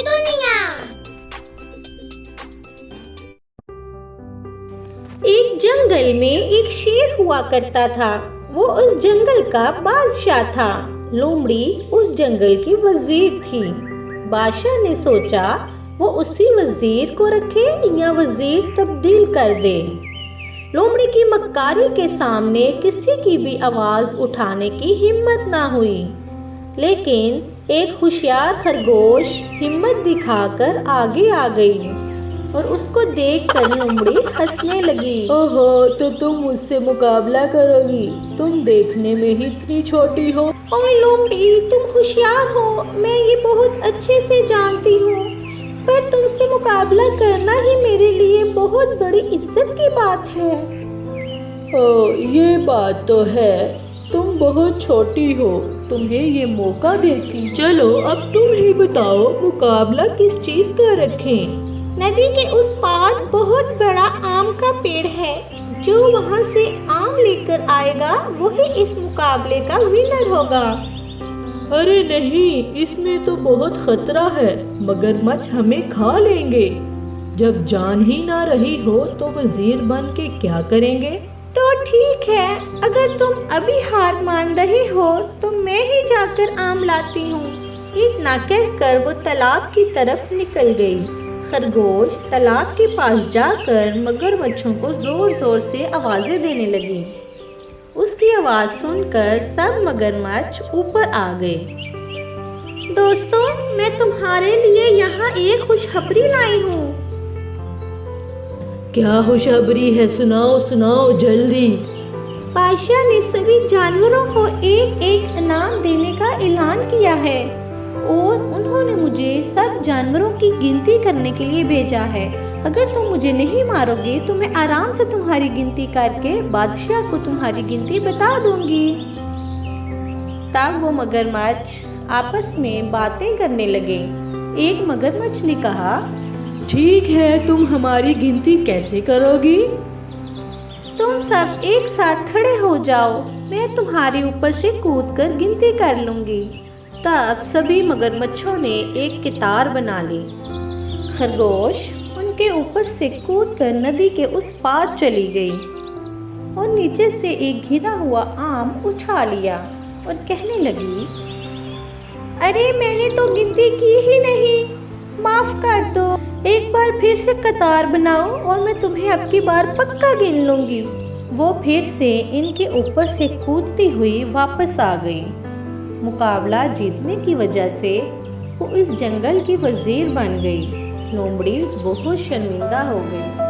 दुनिया। एक जंगल में एक शेर हुआ करता था। वो उस जंगल का बादशाह था। लोमड़ी उस जंगल की वजीर थी। बादशाह ने सोचा वो उसी वजीर को रखे या वजीर तब्दील कर दे। लोमड़ी की मक्कारी के सामने किसी की भी आवाज उठाने की हिम्मत ना हुई, लेकिन एक होशियार खरगोश हिम्मत दिखाकर आगे आ गई और उसको देखकर लोमड़ी हंसने लगी। ओहो, तो तुम मुझसे मुकाबला करोगी? तुम देखने में ही इतनी छोटी हो। ओए लोमड़ी, तुम होशियार हो, मैं ये बहुत अच्छे से जानती हूँ, पर तुमसे मुकाबला करना ही मेरे लिए बहुत बड़ी इज्जत की बात है। ओ, ये बात तो है, तुम बहुत छोटी हो, तुम्हें ये मौका देती। चलो अब तुम ही बताओ, मुकाबला किस चीज का रखें? नदी के उस पार बहुत बड़ा आम का पेड़ है। जो वहाँ से आम लेकर आएगा वही इस मुकाबले का विनर होगा। अरे नहीं, इसमें तो बहुत खतरा है, मगरमच्छ हमें खा लेंगे। जब जान ही ना रही हो तो वजीर बन के क्या करेंगे? तो ठीक है, अगर तुम अभी हार मान रहे हो तो मैं ही जाकर आम लाती हूँ। इतना कहकर वो तालाब की तरफ निकल गई। खरगोश तालाब के पास जाकर मगरमच्छों को जोर जोर से आवाजें देने लगी। उसकी आवाज सुनकर सब मगरमच्छ ऊपर आ गए। दोस्तों, मैं तुम्हारे लिए यहाँ एक खुशखबरी लाई हूँ। क्या खुशखबरी है? सुनाओ सुनाओ जल्दी। बादशाह ने सभी जानवरों को एक एक इनाम देने का ऐलान किया है और उन्होंने मुझे सब जानवरों की गिनती करने के लिए भेजा है। अगर तुम मुझे नहीं मारोगे तो मैं आराम से तुम्हारी गिनती करके बादशाह को तुम्हारी गिनती बता दूंगी। तब वो मगरमच्छ आपस में बातें करने लगे। एक मगरमच्छ ने कहा, ठीक है, तुम हमारी गिनती कैसे करोगी? तुम सब एक साथ खड़े हो जाओ, मैं तुम्हारे ऊपर से कूदकर गिनती कर लूंगी। तब सभी मगरमच्छों ने एक कितार बना ली। खरगोश उनके ऊपर से कूदकर नदी के उस पार चली गई और नीचे से एक घिरा हुआ आम उठा लिया और कहने लगी, अरे मैंने तो गिनती की ही नहीं, माफ कर दो। एक बार फिर से कतार बनाओ और मैं तुम्हें अब की बार पक्का गिन लूंगी। वो फिर से इनके ऊपर से कूदती हुई वापस आ गई। मुकाबला जीतने की वजह से वो इस जंगल की वजीर बन गई। लोमड़ी बहुत शर्मिंदा हो गई।